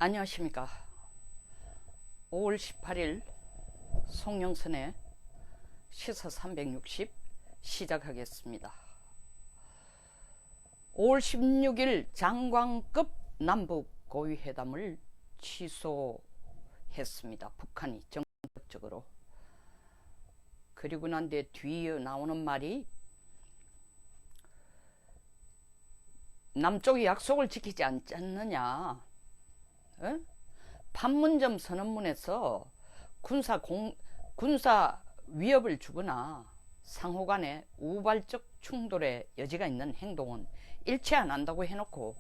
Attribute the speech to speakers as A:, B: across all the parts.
A: 안녕하십니까. 5월 18일 송영선의 시사 360 시작하겠습니다. 5월 16일 장관급 남북 고위회담을 취소했습니다. 북한이 정적으로. 그리고 난 뒤에 뒤에 나오는 말이 남쪽이 약속을 지키지 않지 않느냐. 에? 판문점 선언문에서 군사 위협을 주거나 상호 간에 우발적 충돌의 여지가 있는 행동은 일체 안 한다고 해놓고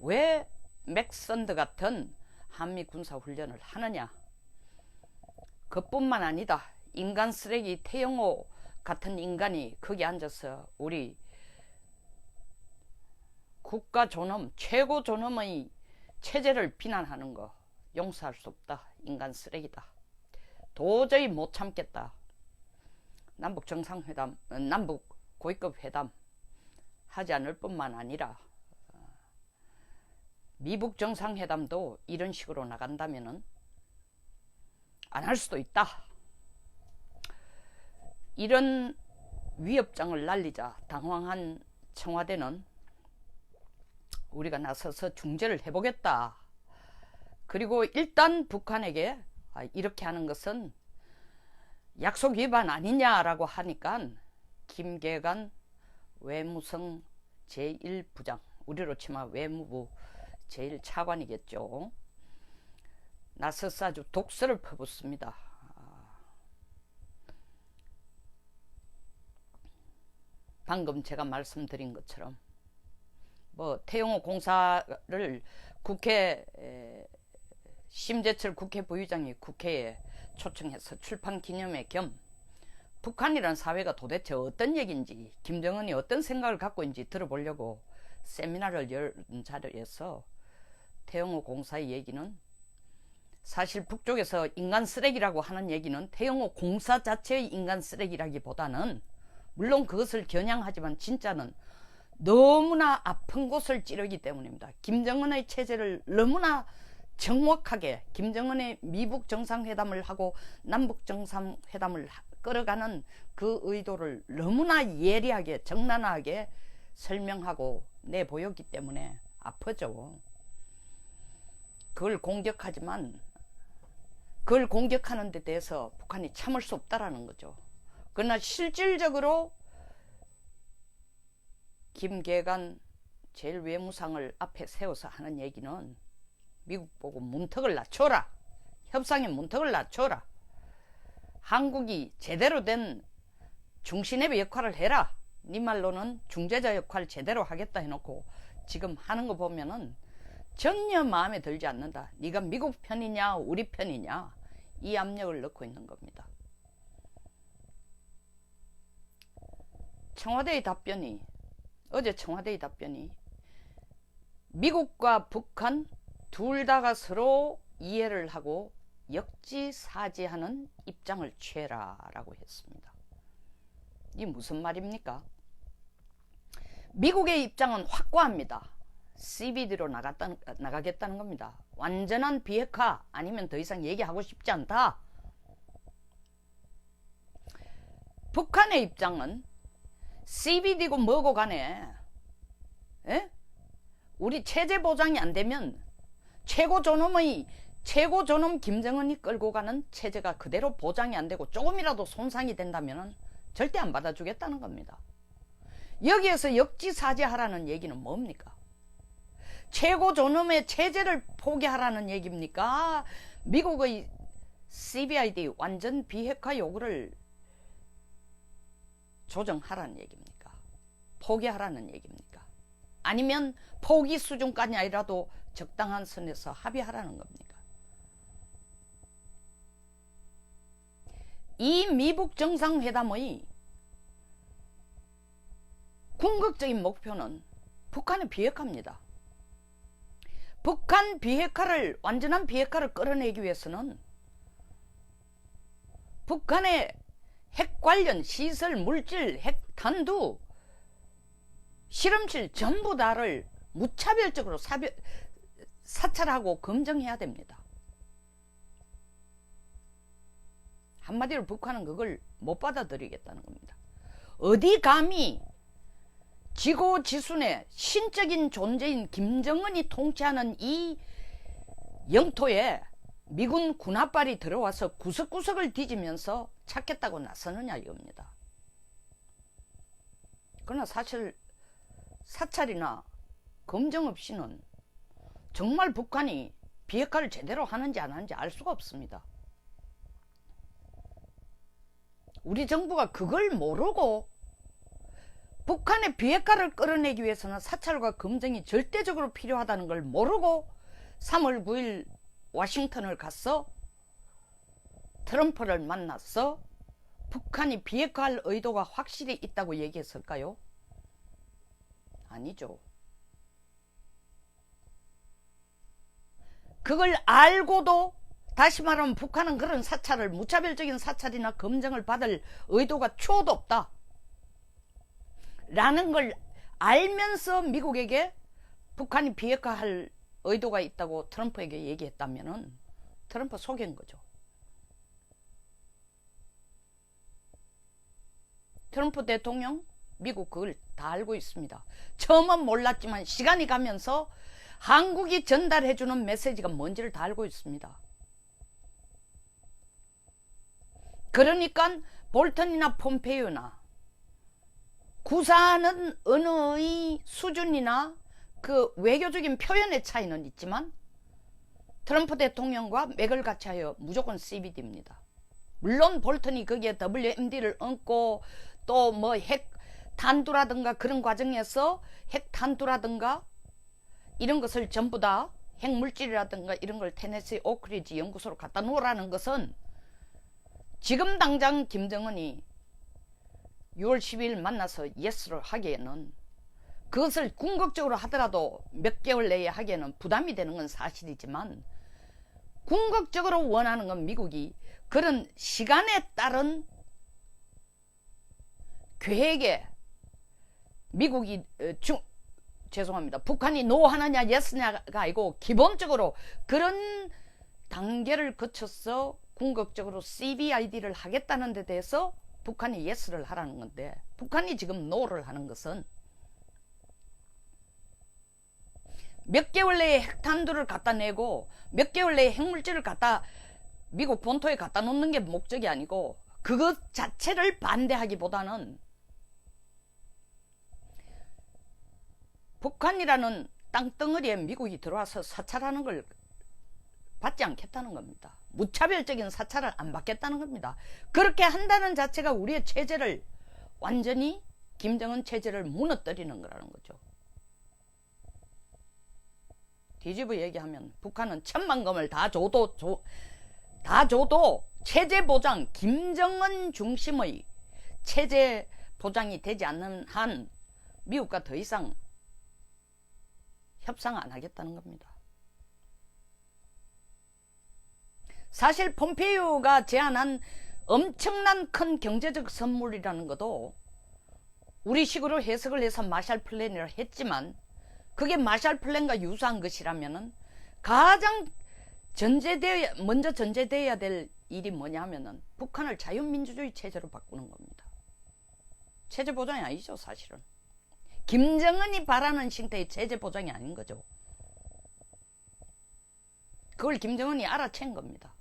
A: 왜 맥선드 같은 한미 군사 훈련을 하느냐. 그뿐만 아니다. 인간 쓰레기 태영호 같은 인간이 거기 앉아서 우리 국가 존엄, 최고 존엄의 체제를 비난하는 거 용서할 수 없다. 인간 쓰레기다. 도저히 못 참겠다. 남북 정상회담, 남북 고위급 회담 하지 않을 뿐만 아니라 미북 정상회담도 이런 식으로 나간다면은 안 할 수도 있다. 이런 위협장을 날리자 당황한 청와대는 우리가 나서서 중재를 해보겠다. 그리고 일단 북한에게 이렇게 하는 것은 약속 위반 아니냐라고 하니까 김계관 외무성 제1부장, 우리로 치면 외무부 제1차관이겠죠. 나서서 아주 독설을 퍼붓습니다. 방금 제가 말씀드린 것처럼 태영호 공사를 국회 심재철 국회 부의장이 국회에 초청해서 출판 기념회 겸 북한이란 사회가 도대체 어떤 얘기인지 김정은이 어떤 생각을 갖고 있는지 들어보려고 세미나를 연 자리에서 태영호 공사의 얘기는 사실 북쪽에서 인간 쓰레기라고 하는 얘기는 태영호 공사 자체의 인간 쓰레기라기보다는 물론 그것을 겨냥하지만 진짜는 너무나 아픈 곳을 찌르기 때문입니다. 김정은의 체제를 너무나 정확하게 김정은의 미북 정상회담을 하고 남북 정상회담을 끌어가는 그 의도를 너무나 예리하게 적나라하게 설명하고 내보였기 때문에 아프죠. 그걸 공격하지만 그걸 공격하는 데 대해서 북한이 참을 수 없다라는 거죠. 그러나 실질적으로 김계관 제1외무상을 앞에 세워서 하는 얘기는 미국 보고 문턱을 낮춰라. 협상의 문턱을 낮춰라. 한국이 제대로 된 중신의 역할을 해라. 네 말로는 중재자 역할 제대로 하겠다 해놓고 지금 하는 거 보면은 전혀 마음에 들지 않는다. 네가 미국 편이냐 우리 편이냐 이 압력을 넣고 있는 겁니다. 어제 청와대의 답변이 미국과 북한 둘 다가 서로 이해를 하고 역지사지하는 입장을 취해라 라고 했습니다. 이게 무슨 말입니까? 미국의 입장은 확고합니다. CBD로 나가겠다는 겁니다. 완전한 비핵화 아니면 더 이상 얘기하고 싶지 않다. 북한의 입장은 CBD고 뭐고 간에 우리 체제 보장이 안 되면 최고 존엄 김정은이 끌고 가는 체제가 그대로 보장이 안 되고 조금이라도 손상이 된다면 절대 안 받아주겠다는 겁니다. 여기에서 역지사지하라는 얘기는 뭡니까? 최고 존엄의 체제를 포기하라는 얘기입니까? 미국의 CBID 완전 비핵화 요구를 조정하라는 얘기입니까? 포기하라는 얘기입니까? 아니면 포기 수준까지 아니라도 적당한 선에서 합의하라는 겁니까? 이 미북 정상회담의 궁극적인 목표는 북한의 비핵화입니다. 북한 비핵화를 완전한 비핵화를 끌어내기 위해서는 북한의 핵 관련 시설, 물질, 핵 탄두, 실험실 전부 다를 무차별적으로 사찰하고 검증해야 됩니다. 한마디로 북한은 그걸 못 받아들이겠다는 겁니다. 어디 감히 지고지순의 신적인 존재인 김정은이 통치하는 이 영토에 미군 군합발이 들어와서 구석구석을 뒤지면서 찾겠다고 나서느냐 이겁니다. 그러나 사실 사찰이나 검증 없이는 정말 북한이 비핵화를 제대로 하는지 안 하는지 알 수가 없습니다. 우리 정부가 그걸 모르고 북한의 비핵화를 끌어내기 위해서는 사찰과 검증이 절대적으로 필요하다는 걸 모르고 3월 9일 워싱턴을 가서 트럼프를 만나서 북한이 비핵화할 의도가 확실히 있다고 얘기했을까요? 아니죠. 그걸 알고도 다시 말하면 북한은 그런 사찰을 무차별적인 사찰이나 검증을 받을 의도가 추호도 없다 라는 걸 알면서 미국에게 북한이 비핵화할 의도가 있다고 트럼프에게 얘기했다면 트럼프 속인 거죠. 트럼프 대통령 미국 그걸 다 알고 있습니다. 처음은 몰랐지만 시간이 가면서 한국이 전달해주는 메시지가 뭔지를 다 알고 있습니다. 그러니까 볼턴이나 폼페이오나 구사하는 언어의 수준이나 그 외교적인 표현의 차이는 있지만 트럼프 대통령과 맥을 같이 하여 무조건 CBD입니다. 물론 볼턴이 거기에 WMD를 얹고 또 뭐 핵 탄두라든가 그런 과정에서 핵 탄두라든가 이런 것을 전부 다 핵물질이라든가 이런 걸 테네시 오크리지 연구소로 갖다 놓으라는 것은 지금 당장 김정은이 6월 12일 만나서 예스를 하기에는 그것을 궁극적으로 하더라도 몇 개월 내에 하기에는 부담이 되는 건 사실이지만 궁극적으로 원하는 건 미국이 그런 시간에 따른 계획에 미국이 죄송합니다. 북한이 노하느냐 예스냐가 아니고 기본적으로 그런 단계를 거쳐서 궁극적으로 CBID를 하겠다는 데 대해서 북한이 예스를 하라는 건데 북한이 지금 노를 하는 것은 몇 개월 내에 핵탄두를 갖다 내고 몇 개월 내에 핵물질을 갖다 미국 본토에 갖다 놓는 게 목적이 아니고 그것 자체를 반대하기보다는 북한이라는 땅덩어리에 미국이 들어와서 사찰하는 걸 받지 않겠다는 겁니다. 무차별적인 사찰을 안 받겠다는 겁니다. 그렇게 한다는 자체가 우리의 체제를 완전히 김정은 체제를 무너뜨리는 거라는 거죠. 뒤집어 얘기하면 북한은 1000만 검을 다 줘도 체제 보장, 김정은 중심의 체제 보장이 되지 않는 한 미국과 더 이상 협상 안 하겠다는 겁니다. 사실 폼페이오가 제안한 엄청난 큰 경제적 선물이라는 것도 우리식으로 해석을 해서 마샬 플랜이라 했지만 그게 마샬 플랜과 유사한 것이라면은 가장 먼저 전제되어야 될 일이 뭐냐면은 북한을 자유민주주의 체제로 바꾸는 겁니다. 체제 보장이 아니죠, 사실은. 김정은이 바라는 형태의 체제 보장이 아닌 거죠. 그걸 김정은이 알아챈 겁니다.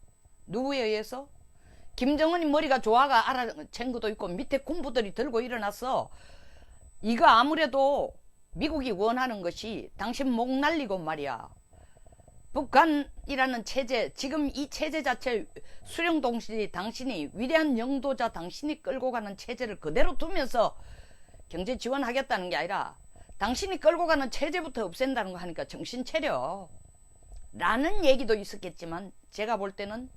A: 누구에 의해서? 김정은이 머리가 좋아가 알아챈 것도 있고 밑에 군부들이 들고 일어나서 이거 아무래도 미국이 원하는 것이 당신 목 날리고 말이야. 북한이라는 체제, 지금 이 체제 자체 수령동시 당신이 위대한 영도자 당신이 끌고 가는 체제를 그대로 두면서 경제 지원하겠다는 게 아니라 당신이 끌고 가는 체제부터 없앤다는 거 하니까 정신 차려 라는 얘기도 있었겠지만 제가 볼 때는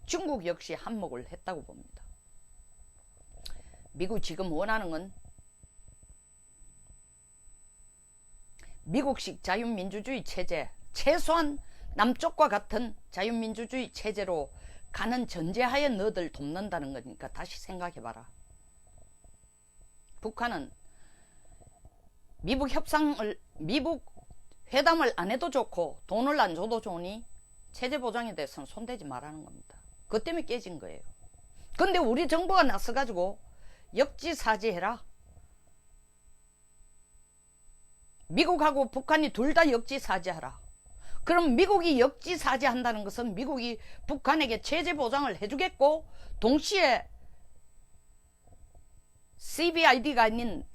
A: 중국 역시 한몫을 했다고 봅니다. 미국 지금 원하는 건 미국식 자유민주주의 체제, 최소한 남쪽과 같은 자유민주주의 체제로 가는 전제하에 너들 돕는다는 거니까 다시 생각해봐라. 북한은 미국 회담을 안 해도 좋고 돈을 안 줘도 좋으니 체제 보장에 대해서는 손대지 말라는 겁니다. 그것 때문에 깨진 거예요. 근데 우리 정부가 나서가지고 역지사지해라. 미국하고 북한이 둘 다 역지사지하라. 그럼 미국이 역지사지한다는 것은 미국이 북한에게 체제 보장을 해주겠고 동시에 CVID가 아닌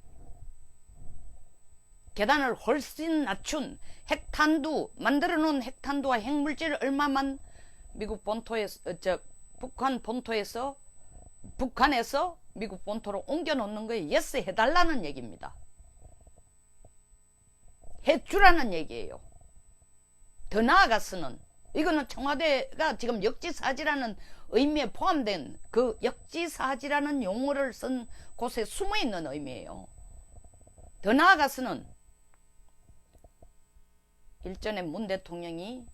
A: 계단을 훨씬 낮춘 핵탄두, 만들어 놓은 핵탄두와 핵물질 얼마만 미국 본토에서, 북한에서 미국 본토로 옮겨 놓는 거에 예스 해달라는 얘기입니다. 해주라는 얘기예요. 더 나아가서는 이거는 청와대가 지금 역지사지라는 의미에 포함된 그 역지사지라는 용어를 쓴 곳에 숨어있는 의미예요. 더 나아가서는 일전에 문 대통령이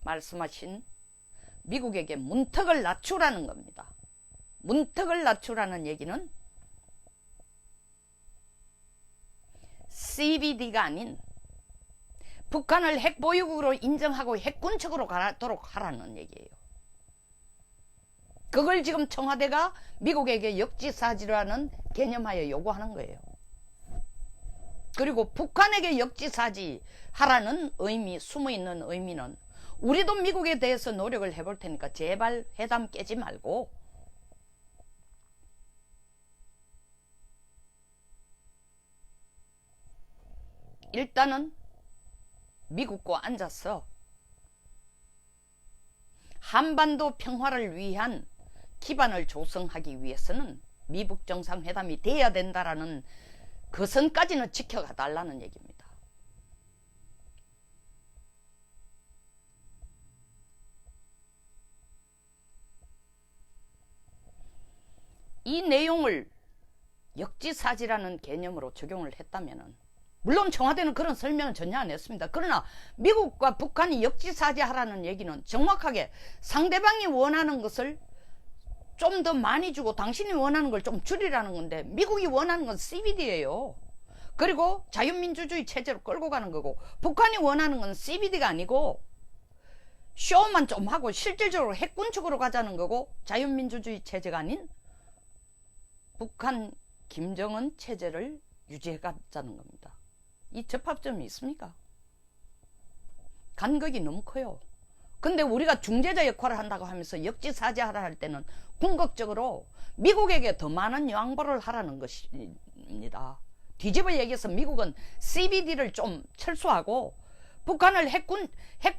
A: 말씀하신 미국에게 문턱을 낮추라는 겁니다. 문턱을 낮추라는 얘기는 CVD가 아닌 북한을 핵보유국으로 인정하고 핵군축으로 가도록 하라는 얘기예요. 그걸 지금 청와대가 미국에게 역지사지라는 개념하에 요구하는 거예요. 그리고 북한에게 역지사지 하라는 의미, 숨어있는 의미는 우리도 미국에 대해서 노력을 해볼 테니까 제발 회담 깨지 말고 일단은 미국과 앉아서 한반도 평화를 위한 기반을 조성하기 위해서는 미북 정상회담이 돼야 된다라는 그 선까지는 지켜가 달라는 얘기입니다. 이 내용을 역지사지라는 개념으로 적용을 했다면은 물론 청와대는 그런 설명은 전혀 안 했습니다. 그러나 미국과 북한이 역지사지하라는 얘기는 정확하게 상대방이 원하는 것을 좀 더 많이 주고 당신이 원하는 걸 좀 줄이라는 건데 미국이 원하는 건 CVD예요. 그리고 자유민주주의 체제로 끌고 가는 거고 북한이 원하는 건 CVD가 아니고 쇼만 좀 하고 실질적으로 핵군축으로 가자는 거고 자유민주주의 체제가 아닌 북한 김정은 체제를 유지해 가자는 겁니다. 이 접합점이 있습니까? 간극이 너무 커요. 근데 우리가 중재자 역할을 한다고 하면서 역지사지하라 할 때는 궁극적으로 미국에게 더 많은 양보를 하라는 것입니다. 뒤집어 얘기해서 미국은 CVD를 좀 철수하고 북한을 핵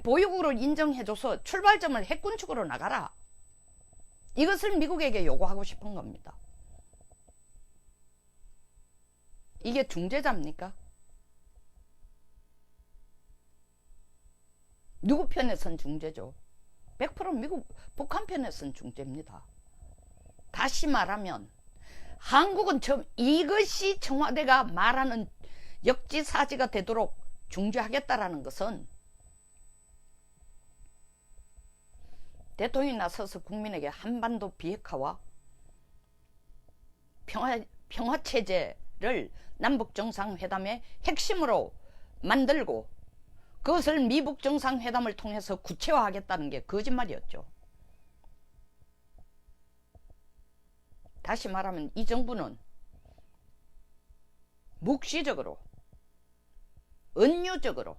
A: 보유국으로 인정해줘서 출발점을 핵군축으로 나가라. 이것을 미국에게 요구하고 싶은 겁니다. 이게 중재자입니까? 누구 편에 선 중재죠? 100% 미국, 북한 편에 선 중재입니다. 다시 말하면 한국은 이것이 청와대가 말하는 역지사지가 되도록 중재하겠다라는 것은 대통령이 나서서 국민에게 한반도 비핵화와 평화체제를 남북정상회담의 핵심으로 만들고 그것을 미북정상회담을 통해서 구체화하겠다는 게 거짓말이었죠. 다시 말하면 이 정부는 묵시적으로 은유적으로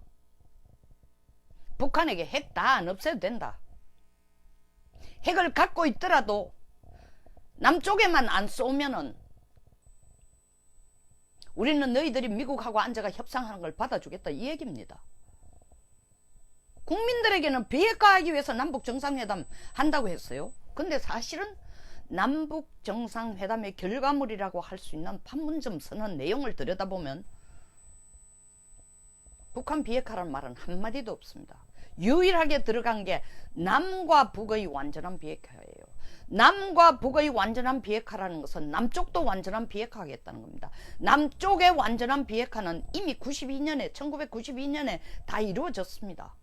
A: 북한에게 핵 다 안 없애도 된다. 핵을 갖고 있더라도 남쪽에만 안 쏘면은 우리는 너희들이 미국하고 앉아가 협상하는 걸 받아주겠다 이 얘기입니다. 국민들에게는 비핵화하기 위해서 남북정상회담 한다고 했어요. 근데 사실은 남북정상회담의 결과물이라고 할 수 있는 판문점 선언 내용을 들여다보면 북한 비핵화라는 말은 한마디도 없습니다. 유일하게 들어간 게 남과 북의 완전한 비핵화예요. 남과 북의 완전한 비핵화라는 것은 남쪽도 완전한 비핵화하겠다는 겁니다. 남쪽의 완전한 비핵화는 이미 1992년에 다 이루어졌습니다.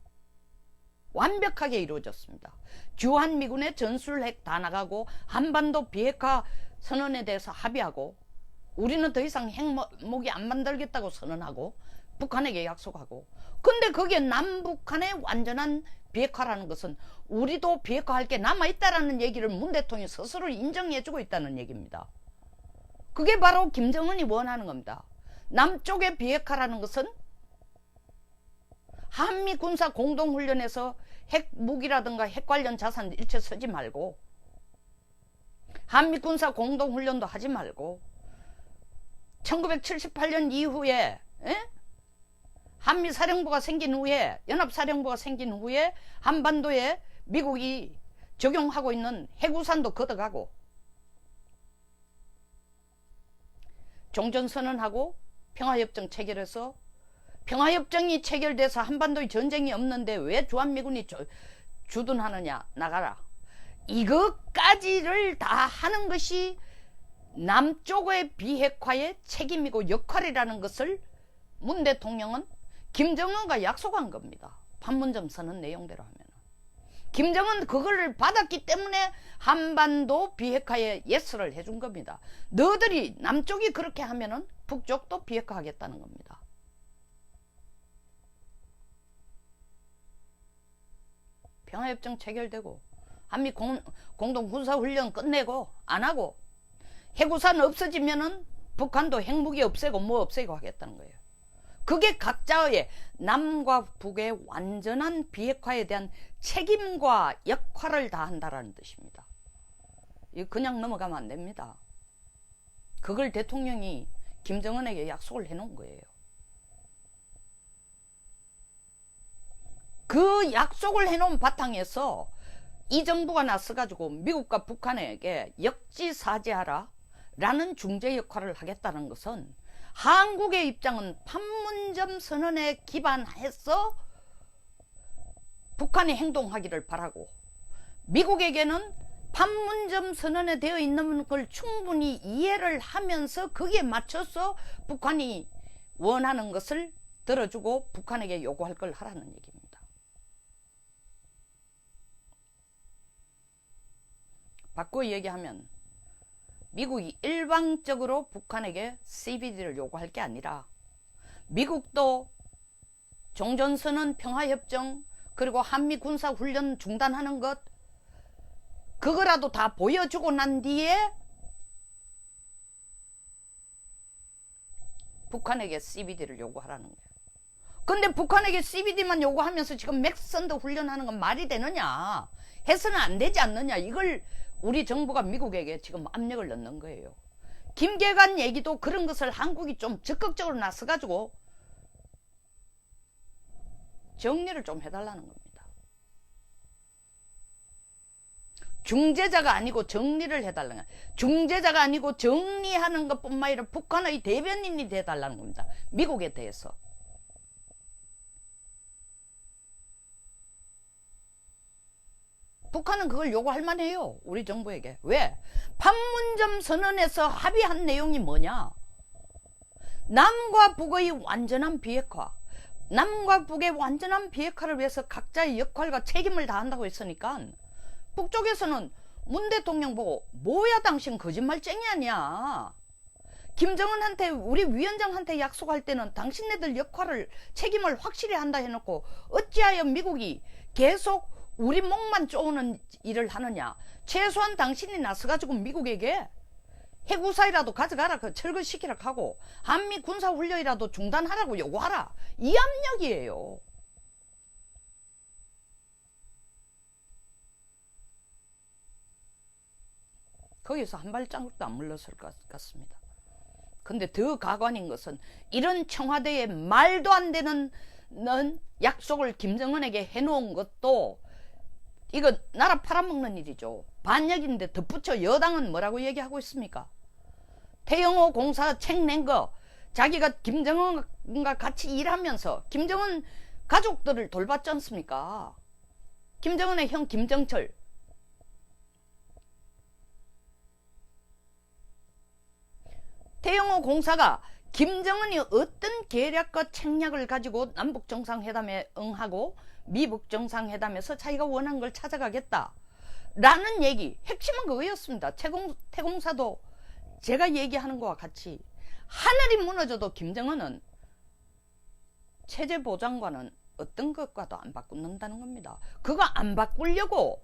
A: 완벽하게 이루어졌습니다. 주한미군의 전술핵 다 나가고 한반도 비핵화 선언에 대해서 합의하고 우리는 더 이상 핵무기 안 만들겠다고 선언하고 북한에게 약속하고. 근데 그게 남북한의 완전한 비핵화라는 것은 우리도 비핵화할 게 남아있다라는 얘기를 문 대통령이 스스로 인정해주고 있다는 얘기입니다. 그게 바로 김정은이 원하는 겁니다. 남쪽의 비핵화라는 것은 한미 군사 공동훈련에서 핵 무기라든가 핵 관련 자산 일체 쓰지 말고, 한미 군사 공동훈련도 하지 말고, 1978년 이후에 한미사령부가 생긴 후에, 연합사령부가 생긴 후에 한반도에 미국이 적용하고 있는 핵우산도 걷어가고, 종전선언하고 평화협정 체결해서, 평화협정이 체결돼서 한반도에 전쟁이 없는데 왜 주한미군이 주둔하느냐, 나가라. 이것까지를 다 하는 것이 남쪽의 비핵화의 책임이고 역할이라는 것을 문 대통령은 김정은과 약속한 겁니다. 판문점 선언 내용대로 하면. 김정은 그걸 받았기 때문에 한반도 비핵화에 예스를 해준 겁니다. 너들이 남쪽이 그렇게 하면은 북쪽도 비핵화하겠다는 겁니다. 평화협정 체결되고 한미 공동군사훈련 끝내고 안 하고 핵우산 없어지면은 북한도 핵무기 없애고 뭐 없애고 하겠다는 거예요. 그게 각자의 남과 북의 완전한 비핵화에 대한 책임과 역할을 다한다라는 뜻입니다. 이거 그냥 넘어가면 안 됩니다. 그걸 대통령이 김정은에게 약속을 해놓은 거예요. 그 약속을 해놓은 바탕에서 이 정부가 나서가지고 미국과 북한에게 역지사지하라 라는 중재 역할을 하겠다는 것은 한국의 입장은 판문점 선언에 기반해서 북한이 행동하기를 바라고, 미국에게는 판문점 선언에 되어 있는 걸 충분히 이해를 하면서 거기에 맞춰서 북한이 원하는 것을 들어주고 북한에게 요구할 걸 하라는 얘기입니다. 바꿔 얘기하면 미국이 일방적으로 북한에게 CBD를 요구할 게 아니라 미국도 종전선언, 평화협정, 그리고 한미 군사훈련 중단하는 것, 그거라도 다 보여주고 난 뒤에 북한에게 CBD를 요구하라는 거예요. 근데 북한에게 CBD만 요구하면서 지금 맥선더 훈련하는 건 말이 되느냐, 해서는 안 되지 않느냐, 이걸 우리 정부가 미국에게 지금 압력을 넣는 거예요. 김계관 얘기도 그런 것을 한국이 좀 적극적으로 나서가지고 정리를 좀 해달라는 겁니다. 중재자가 아니고 정리를 해달라는 거예요. 중재자가 아니고 정리하는 것뿐만 아니라 북한의 대변인이 돼달라는 겁니다. 미국에 대해서. 북한은 그걸 요구할 만해요. 우리 정부에게. 왜? 판문점 선언에서 합의한 내용이 뭐냐? 남과 북의 완전한 비핵화, 남과 북의 완전한 비핵화를 위해서 각자의 역할과 책임을 다한다고 했으니까 북쪽에서는 문 대통령 보고 뭐야 당신 거짓말쟁이 아니야, 김정은한테, 우리 위원장한테 약속할 때는 당신네들 역할을, 책임을 확실히 한다 해놓고 어찌하여 미국이 계속 우리 목만 쪼는 일을 하느냐. 최소한 당신이 나서가지고 미국에게 핵우사이라도 가져가라, 그 철거시키라 하고 한미 군사훈련이라도 중단하라고 요구하라, 이 압력이에요. 거기서 한 발자국도 안 물렀을 것 같습니다. 근데 더 가관인 것은 이런 청와대의 말도 안 되는 약속을 김정은에게 해놓은 것도 이거 나라 팔아먹는 일이죠. 반역인데 덧붙여 여당은 뭐라고 얘기하고 있습니까? 태영호 공사 책 낸 거 자기가 김정은과 같이 일하면서 김정은 가족들을 돌봤지 않습니까? 김정은의 형 김정철, 태영호 공사가 김정은이 어떤 계략과 책략을 가지고 남북정상회담에 응하고 미북정상회담에서 자기가 원하는 걸 찾아가겠다 라는 얘기, 핵심은 그거였습니다. 태공사도 제가 얘기하는 거와 같이 하늘이 무너져도 김정은은 체제 보장과는 어떤 것과도 안 바꾼다는 겁니다. 그거 안 바꾸려고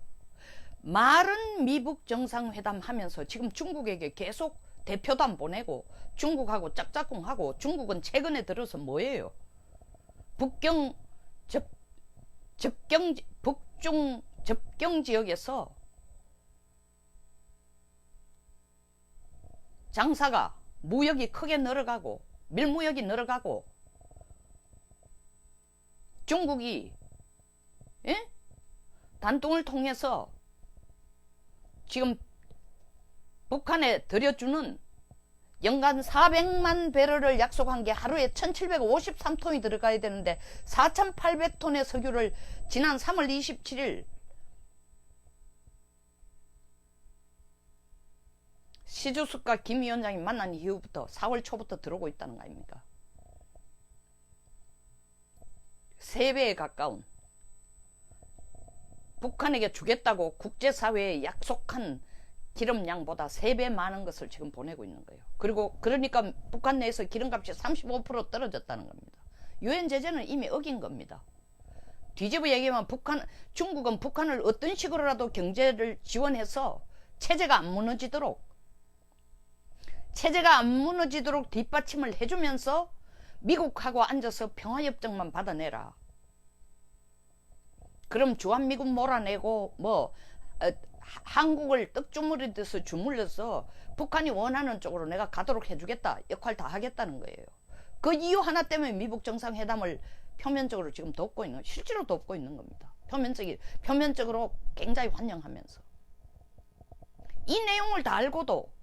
A: 말은 미북 정상회담 하면서 지금 중국에게 계속 대표도 안 보내고 중국하고 짝짝꿍하고, 중국은 최근에 들어서 뭐예요? 북중 접경 지역에서 장사가, 무역이 크게 늘어가고 밀무역이 늘어가고, 중국이 단통을 통해서 지금 북한에 들여주는 연간 400만 배럴을 약속한 게 하루에 1753톤이 들어가야 되는데 4800톤의 석유를 지난 3월 27일 시주석과 김 위원장이 만난 이후부터 4월 초부터 들어오고 있다는 거 아닙니까? 3배에 가까운, 북한에게 주겠다고 국제사회에 약속한 기름량보다 3배 많은 것을 지금 보내고 있는 거예요. 그리고 그러니까 북한 내에서 기름값이 35% 떨어졌다는 겁니다. 유엔 제재는 이미 어긴 겁니다. 뒤집어 얘기하면 중국은 북한을 어떤 식으로라도 경제를 지원해서 체제가 안 무너지도록 뒷받침을 해주면서 미국하고 앉아서 평화협정만 받아내라. 그럼 주한미군 몰아내고 한국을 떡주무리듯이 주물러서 북한이 원하는 쪽으로 내가 가도록 해주겠다, 역할 다 하겠다는 거예요. 그 이유 하나 때문에 미북 정상회담을 표면적으로 지금 돕고 있는, 실제로 돕고 있는 겁니다. 표면적으로 굉장히 환영하면서. 이 내용을 다 알고도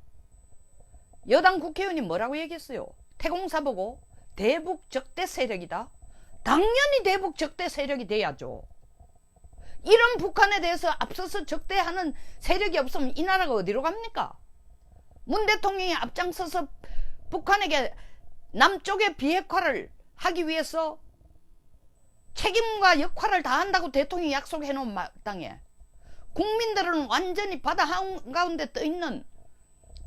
A: 여당 국회의원이 뭐라고 얘기했어요? 태공사 보고 대북 적대 세력이다. 당연히 대북 적대 세력이 돼야죠. 이런 북한에 대해서 앞서서 적대하는 세력이 없으면 이 나라가 어디로 갑니까? 문 대통령이 앞장서서 북한에게 남쪽의 비핵화를 하기 위해서 책임과 역할을 다한다고 대통령이 약속해 놓은 마땅에 국민들은 완전히 바다 한가운데 떠있는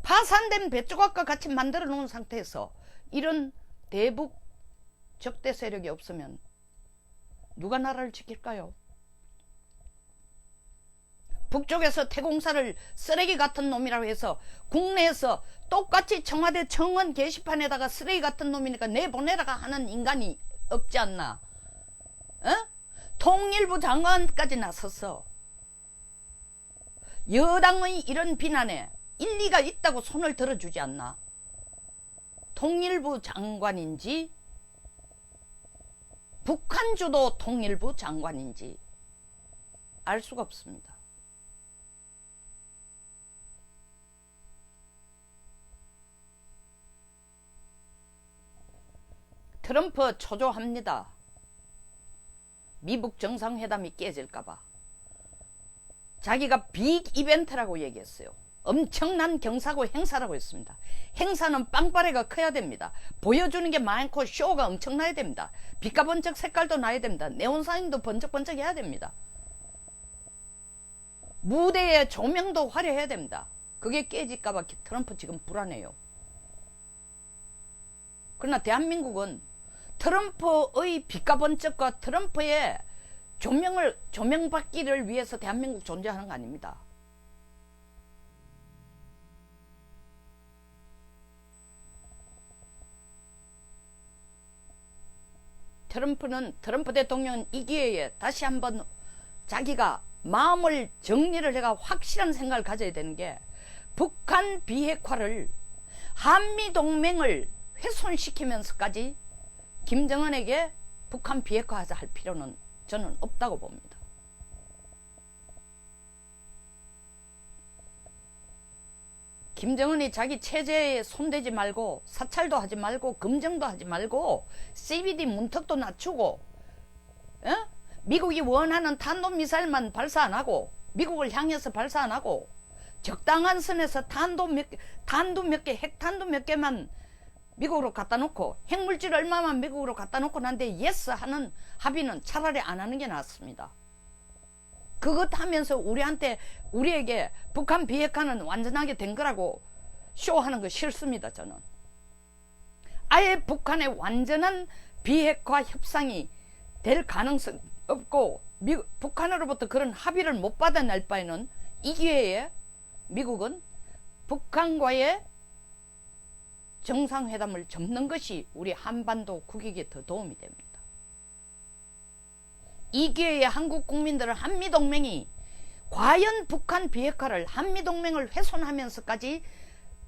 A: 파산된 배조각과 같이 만들어 놓은 상태에서 이런 대북 적대 세력이 없으면 누가 나라를 지킬까요? 북쪽에서 태공사를 쓰레기 같은 놈이라고 해서 국내에서 똑같이 청와대 청원 게시판에다가 쓰레기 같은 놈이니까 내보내라가 하는 인간이 없지 않나? 통일부 장관까지 나서서 여당의 이런 비난에 일리가 있다고 손을 들어주지 않나? 통일부 장관인지 북한 주도 통일부 장관인지 알 수가 없습니다. 트럼프 초조합니다. 미북 정상회담이 깨질까봐. 자기가 빅 이벤트라고 얘기했어요. 엄청난 경사고 행사라고 했습니다. 행사는 빵빠레가 커야 됩니다. 보여주는 게 많고 쇼가 엄청나야 됩니다. 빛과 번쩍 색깔도 나야 됩니다. 네온사인도 번쩍번쩍 해야 됩니다. 무대의 조명도 화려해야 됩니다. 그게 깨질까봐 트럼프 지금 불안해요. 그러나 대한민국은 트럼프의 빛과 번쩍과 트럼프의 조명받기를 위해서 대한민국 존재하는 거 아닙니다. 트럼프 대통령은 이 기회에 다시 한번 자기가 마음을 정리를 해가 확실한 생각을 가져야 되는 게, 북한 비핵화를, 한미동맹을 훼손시키면서까지 김정은에게 북한 비핵화하자 할 필요는 저는 없다고 봅니다. 김정은이 자기 체제에 손대지 말고 사찰도 하지 말고 검증도 하지 말고 CBD 문턱도 낮추고 미국이 원하는 탄도미사일만 발사 안 하고, 미국을 향해서 발사 안 하고, 적당한 선에서 탄도 몇 개, 핵탄도 몇 개만 미국으로 갖다 놓고, 핵물질 얼마만 미국으로 갖다 놓고 난데 예스 하는 합의는 차라리 안 하는 게 낫습니다. 그것 하면서 우리에게 북한 비핵화는 완전하게 된 거라고 쇼하는 거 싫습니다. 저는 아예 북한의 완전한 비핵화 협상이 될 가능성 없고 북한으로부터 그런 합의를 못 받아낼 바에는 이 기회에 미국은 북한과의 정상회담을 접는 것이 우리 한반도 국익에 더 도움이 됩니다. 이 기회에 한국 국민들은 한미동맹이 과연 북한 비핵화를 한미동맹을 훼손하면서까지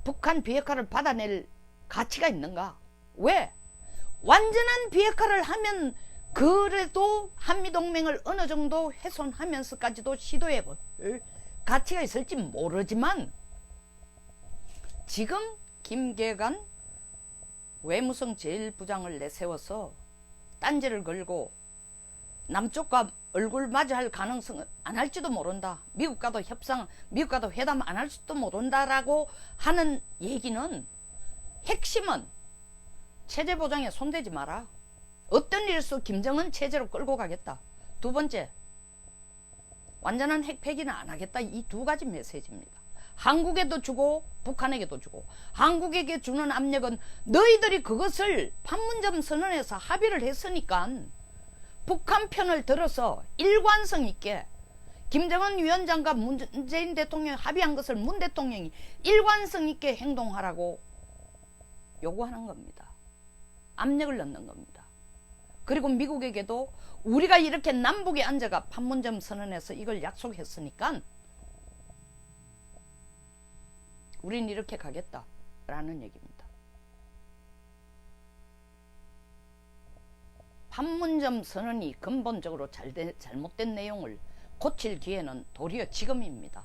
A: 북한 비핵화를 받아낼 가치가 있는가? 왜? 완전한 비핵화를 하면 그래도 한미동맹을 어느 정도 훼손하면서까지도 시도해볼 가치가 있을지 모르지만 지금 김계관 외무성 제1부장을 내세워서 딴지를 걸고 남쪽과 얼굴 마주할 가능성은 안 할지도 모른다. 미국과도 회담 안 할지도 모른다라고 하는 얘기는 핵심은 체제 보장에 손대지 마라. 어떤 일에서 김정은 체제로 끌고 가겠다. 두 번째, 완전한 핵 폐기는 안 하겠다. 이 두 가지 메시지입니다. 한국에도 주고 북한에게도 주고, 한국에게 주는 압력은 너희들이 그것을 판문점 선언에서 합의를 했으니까 북한 편을 들어서 일관성 있게 김정은 위원장과 문재인 대통령이 합의한 것을 문 대통령이 일관성 있게 행동하라고 요구하는 겁니다. 압력을 넣는 겁니다. 그리고 미국에게도 우리가 이렇게 남북에 앉아가 판문점 선언에서 이걸 약속했으니까 우린 이렇게 가겠다라는 얘기입니다. 판문점 선언이 근본적으로 잘못된 내용을 고칠 기회는 도리어 지금입니다.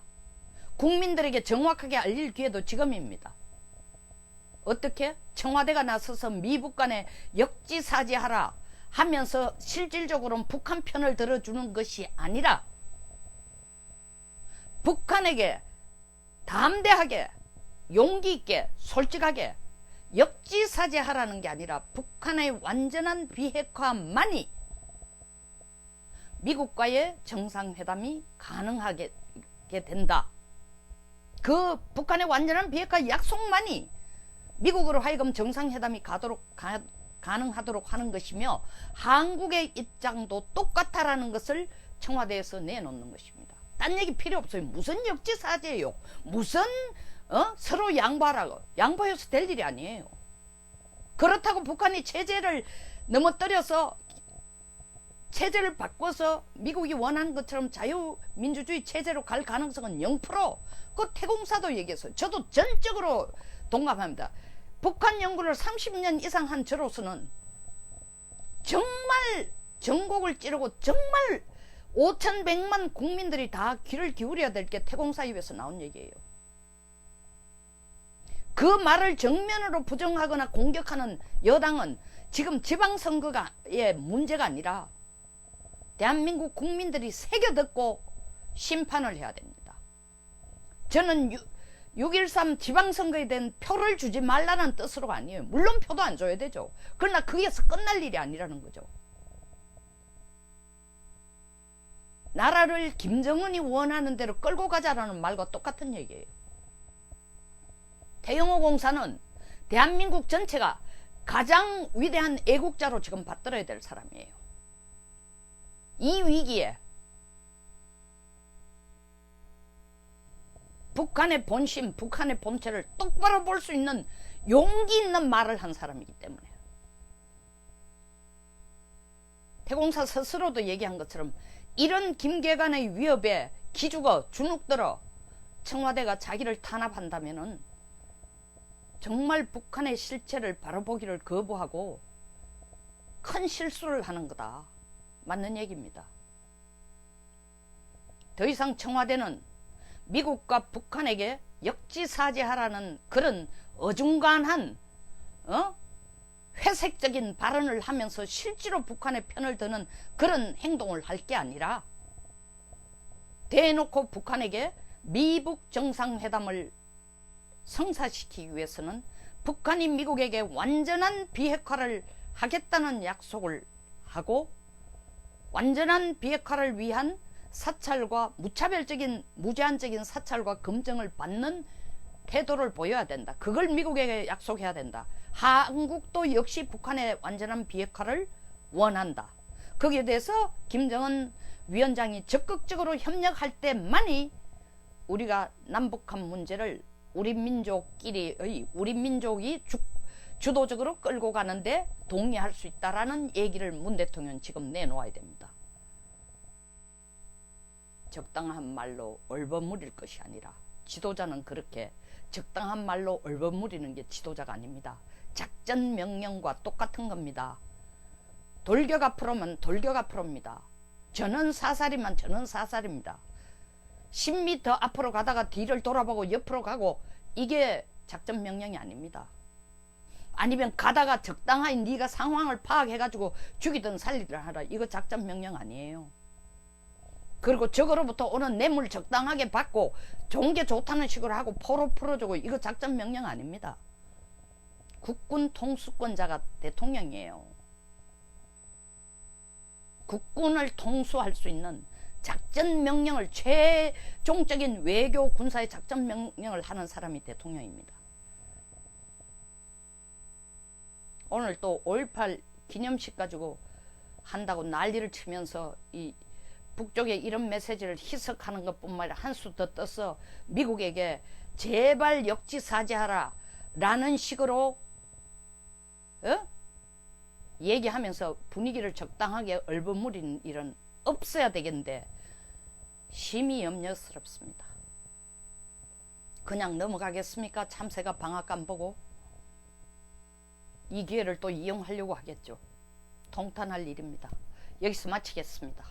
A: 국민들에게 정확하게 알릴 기회도 지금입니다. 어떻게? 청와대가 나서서 미북 간에 역지사지하라 하면서 실질적으로는 북한 편을 들어주는 것이 아니라 북한에게 담대하게 용기 있게 솔직하게 역지사지하라는 게 아니라 북한의 완전한 비핵화만이 미국과의 정상회담이 가능하게 된다. 그 북한의 완전한 비핵화 약속만이 미국으로 하여금 정상회담이 가능하도록 하는 것이며 한국의 입장도 똑같다라는 것을 청와대에서 내놓는 것입니다. 딴 얘기 필요 없어요. 무슨 역지사지예요. 무슨 서로 양보하라고. 양보해서 될 일이 아니에요. 그렇다고 북한이 체제를 넘어뜨려서 체제를 바꿔서 미국이 원하는 것처럼 자유민주주의 체제로 갈 가능성은 0%. 그 태공사도 얘기했어요. 저도 전적으로 동감합니다. 북한 연구를 30년 이상 한 저로서는 정말 전곡을 찌르고 정말 5,100만 국민들이 다 귀를 기울여야 될 게 태공사 입에서 나온 얘기예요. 그 말을 정면으로 부정하거나 공격하는 여당은 지금 지방선거의 문제가 아니라 대한민국 국민들이 새겨듣고 심판을 해야 됩니다. 저는 6.13 지방선거에 대한 표를 주지 말라는 뜻으로가 아니에요. 물론 표도 안 줘야 되죠. 그러나 거기에서 끝날 일이 아니라는 거죠. 나라를 김정은이 원하는 대로 끌고 가자라는 말과 똑같은 얘기예요. 태영호 공사는 대한민국 전체가 가장 위대한 애국자로 지금 받들어야 될 사람이에요. 이 위기에 북한의 본심, 북한의 본체를 똑바로 볼 수 있는 용기 있는 말을 한 사람이기 때문에 태공사 스스로도 얘기한 것처럼 이런 김계관의 위협에 기죽어 주눅들어 청와대가 자기를 탄압한다면은 정말 북한의 실체를 바라보기를 거부하고 큰 실수를 하는 거다. 맞는 얘기입니다. 더 이상 청와대는 미국과 북한에게 역지사지하라는 그런 어중간한 회색적인 발언을 하면서 실제로 북한의 편을 드는 그런 행동을 할 게 아니라 대놓고 북한에게 미북 정상회담을 성사시키기 위해서는 북한이 미국에게 완전한 비핵화를 하겠다는 약속을 하고 완전한 비핵화를 위한 사찰과 무차별적인 무제한적인 사찰과 검증을 받는 태도를 보여야 된다. 그걸 미국에게 약속해야 된다 한국도 역시 북한의 완전한 비핵화를 원한다. 거기에 대해서 김정은 위원장이 적극적으로 협력할 때만이 우리가 남북한 문제를 우리 민족이 주도적으로 끌고 가는데 동의할 수 있다라는 얘기를 문 대통령은 지금 내놓아야 됩니다. 적당한 말로 얼버무릴 것이 아니라, 지도자는 그렇게 적당한 말로 얼버무리는 게 지도자가 아닙니다. 작전 명령과 똑같은 겁니다. 돌격 앞으로면 돌격 앞으로입니다. 저는 사살이면 저는 사살입니다. 10m 앞으로 가다가 뒤를 돌아보고 옆으로 가고, 이게 작전 명령이 아닙니다. 아니면 가다가 적당하게 네가 상황을 파악해가지고 죽이든 살리든 하라, 이거 작전 명령 아니에요. 그리고 적으로부터 오는 뇌물 적당하게 받고 좋은 게 좋다는 식으로 하고 포로 풀어주고, 이거 작전 명령 아닙니다. 국군 통수권자가 대통령이에요. 국군을 통수할 수 있는 작전 명령을, 최종적인 외교 군사의 작전 명령을 하는 사람이 대통령입니다. 오늘 또 5.18 기념식 가지고 한다고 난리를 치면서 이 북쪽에 이런 메시지를 희석하는 것뿐만 아니라 한 수 더 떠서 미국에게 제발 역지사지하라 라는 식으로 얘기하면서 분위기를 적당하게 얼버무리는 일은 없어야 되겠는데, 심히 염려스럽습니다. 그냥 넘어가겠습니까? 참새가 방앗간 보고. 이 기회를 또 이용하려고 하겠죠. 통탄할 일입니다. 여기서 마치겠습니다.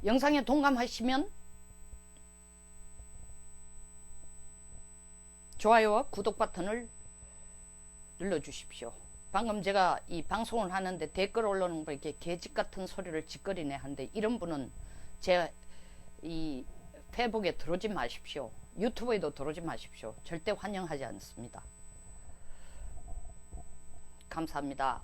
A: 영상에 동감하시면 좋아요와 구독 버튼을 눌러주십시오. 방금 제가 이 방송을 하는데 댓글 올라오는 거 이렇게 개집 같은 소리를 짓거리네 하는데, 이런 분은 제 이 페이북에 들어오지 마십시오. 유튜브에도 들어오지 마십시오. 절대 환영하지 않습니다. 감사합니다.